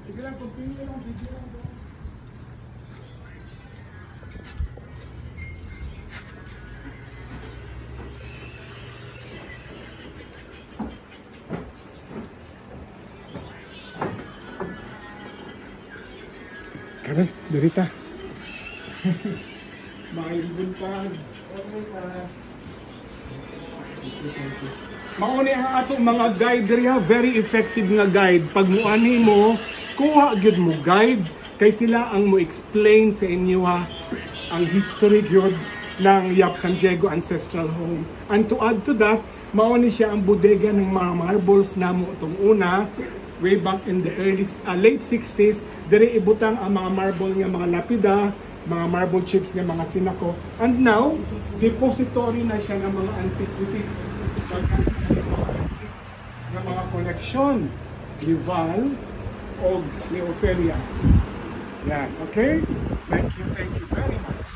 Sige lang, continue lang, video lang. Kare, derita. Mailbon pa. Mauni ang atong mga guide diri ha, very effective nga guide. Pag muani mo, kuha gyud mo guide kay sila ang mo explain sa inyo ha ang history gyud ng Yap San Diego Ancestral Home. And to add to that, mauni siya ang bodega ng mga marbles namo itong una way back in the late 60s. Diri ibutang ang mga marble nga mga lapida, mga marble chips nga mga sinako. And now, depository na siya ng mga antiquities. Ng mga collection ni Val o ni Ophelia. Yan, okay? Thank you very much.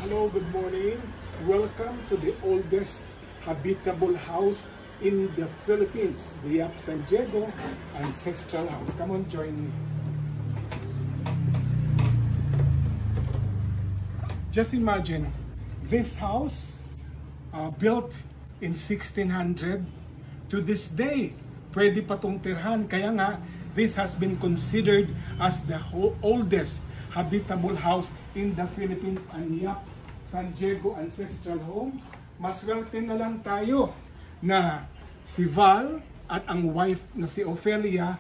Hello, good morning. Welcome to the oldest habitable house in the Philippines, the Yap San Diego Ancestral House. Come on, join me. Just imagine this house built in 1600 to this day. Pwede pa tong tirhan. Kaya nga, this has been considered as the oldest habitable house in the Philippines, ang Yap San Diego Ancestral Home. Maswerte na lang tayo na si Val at ang wife na si Ophelia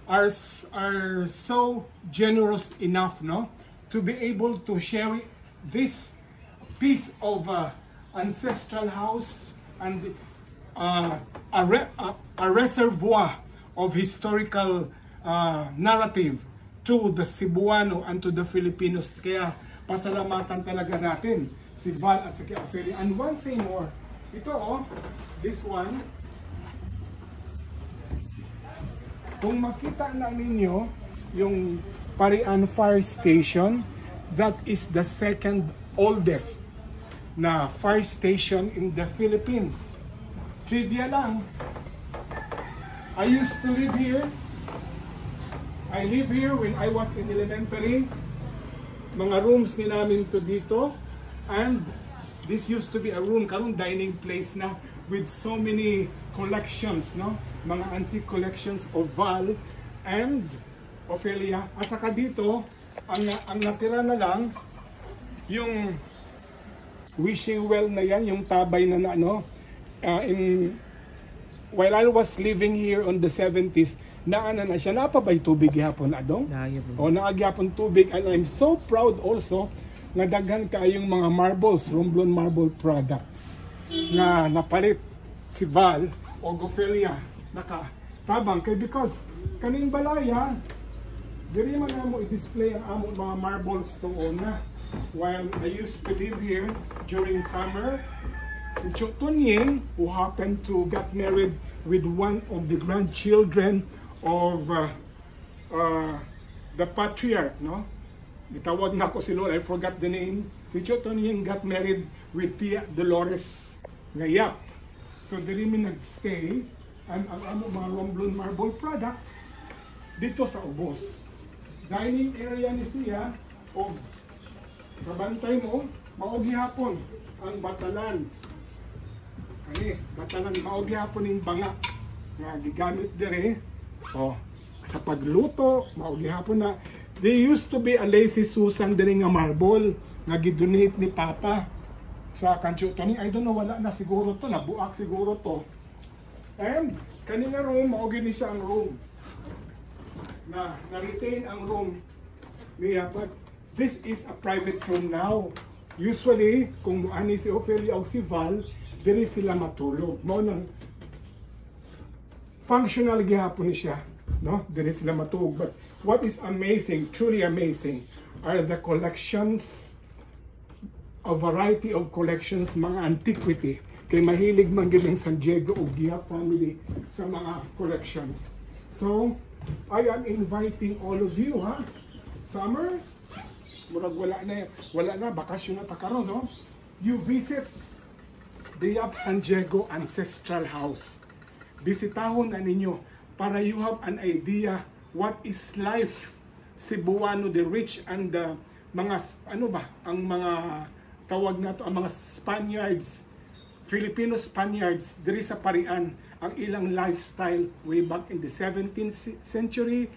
are so generous enough, no, to be able to share this piece of ancestral house and a reservoir of historical narrative to the Cebuano and to the Filipinos. Kaya pasalamatan talaga natin si Val at si Ophelia. And one thing more, ito this one, kung makita na ninyo yung Parian Fire Station, that is the second oldest na fire station in the Philippines. Trivia lang, I used to live here. I live here when I was in elementary. Mga rooms ni namin to dito, and this used to be a room, karong dining place na, with so many collections, no? Mga antique collections of Val and Ophelia. At saka dito, ang natira na lang, yung wishing well na yan, yung tabay na ano, while I was living here on the 70s, naana na siya, napabay tubig hapon adong? O naagyapon tubig, and I'm so proud also nga daghan kaayong mga marbles, Romblon marble products na napalit si Val o Ophelia nakatabang kay, because kaning balaya diri man mo i-display ang among mga marbles to na. While I used to live here during summer, si Cho Tunying, who happened to get married with one of the grandchildren of the patriarch, no? Gitawag na ko si Lord, I forgot the name. Si Cho Tunying got married with Tia Dolores Ngayap. So diri mi nagstay ang among mga Romblon marble products dito sa Ubos. Dining area ni siya of kabantay mo, maogi hapon ang batalan. Ani, batalan maogi hapon ning banga nga gigamit dire. Sa pagluto, maogi hapon na. There used to be a Lazy Susan dire nga marble nga gidonate ni Papa sa Kancho Tony. I don't know, wala na siguro to, nabuak siguro to. And kani nga room, maogi ni siya ang room. Na-retain ang room niya, but this is a private room now. Usually, kung muani si Ophelia o si Val, diri sila matulog. Mo nang functional gihapon ni siya, no? Diri sila matulog. But what is amazing, truly amazing, are the collections, a variety of collections, mga antiquity. Kay mahilig man gyud ang San Diego o Giap family sa mga collections. So, I am inviting all of you, ha? Summer, murag wala na, bakasyon na ta karon, no? You visit the Yap San Diego Ancestral House. bisitahon na ninyo para you have an idea what is life Cebuano, the rich and the mga ang mga tawag na to, ang mga Spaniards, Filipino Spaniards diri sa Parian, ang ilang lifestyle way back in the 17th century,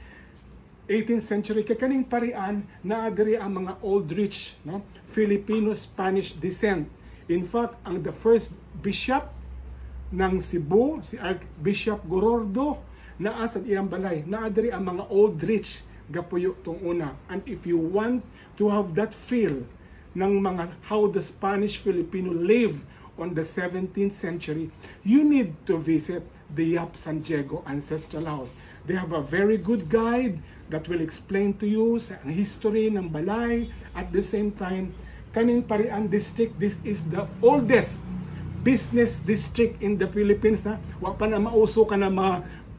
18th century. Kaning Parian na diri ang mga old rich, no, Filipino Spanish descent. In fact, ang the first bishop ng Cebu, si Archbishop Gorordo, naa sa iyang balay, naa diri ang mga old rich gapuyo tong una. And if you want to have that feel ng mga how the Spanish Filipino live on the 17th century, you need to visit the Yap San Diego Ancestral House. They have a very good guide that will explain to you sa history ng balay. At the same time, kaning Parian District, this is the oldest business district in the Philippines. Wa pa na mauso ka na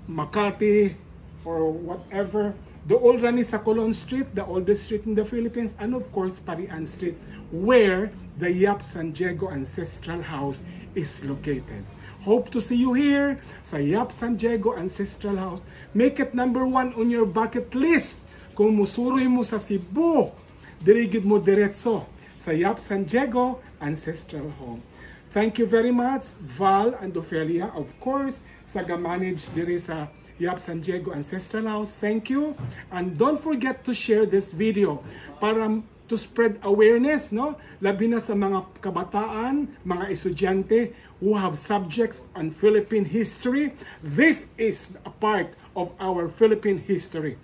Makati or whatever. The old run is sa Colon Street, the oldest street in the Philippines, and of course Parian Street, where the Yap San Diego Ancestral House is located. Hope to see you here sa Yap San Diego Ancestral House. Make it number 1 on your bucket list. Kung musuroy mo sa Cebu, dirigid mo diretso sa Yap San Diego Ancestral Home. Thank you very much, Val and Ofelia, of course, sa ga-manage diri sa Yap San Diego Ancestral House. Thank you. And don't forget to share this video para to spread awareness, no? Labi na sa mga kabataan, mga estudyante who have subjects on Philippine history. This is a part of our Philippine history.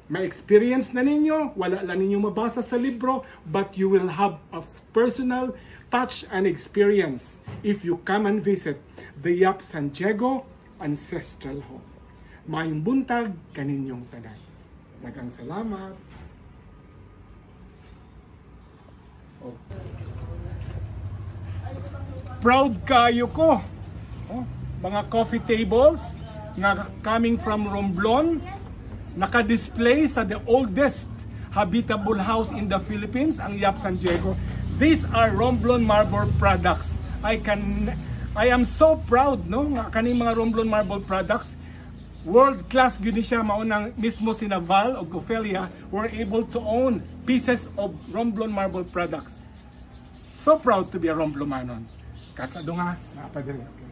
May experience na ninyo, wala lang ninyo mabasa sa libro, but you will have a personal touch and experience if you come and visit the Yap San Diego Ancestral Home. Mayong buntag kaninyong tanan. Daghang salamat. Oh. Proud kayo ko. Oh, mga coffee tables na coming from Romblon, naka-display sa the oldest habitable house in the Philippines, ang Yap San Diego. These are Romblon marble products. I am so proud, no, nga kaning mga Romblon marble products. World class gyud siya, maunang mismo sina Val o Ofelia were able to own pieces of Romblon marble products. So proud to be a Romblomanon. Katsado nga, napadiri. Okay.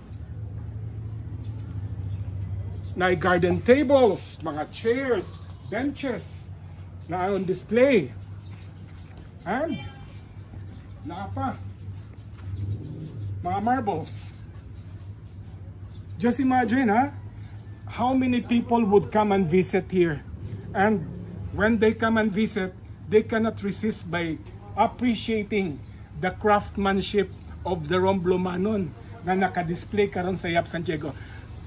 Na garden tables, mga chairs, benches na on display. And naapa mga marbles. Just imagine, how many people would come and visit here, and when they come and visit, they cannot resist by appreciating the craftsmanship of the Romblomanon na naka-display karon sa Yap San Diego.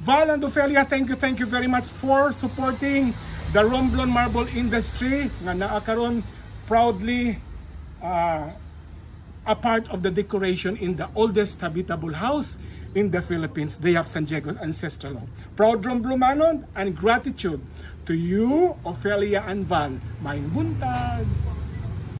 Val and Ofelia, thank you very much for supporting the Romblon marble industry nga naa karon proudly a part of the decoration in the oldest habitable house in the Philippines, the Yap San Diego Ancestral Home. Proud Romblomanon and gratitude to you, Ofelia and Val. Maayong buntag!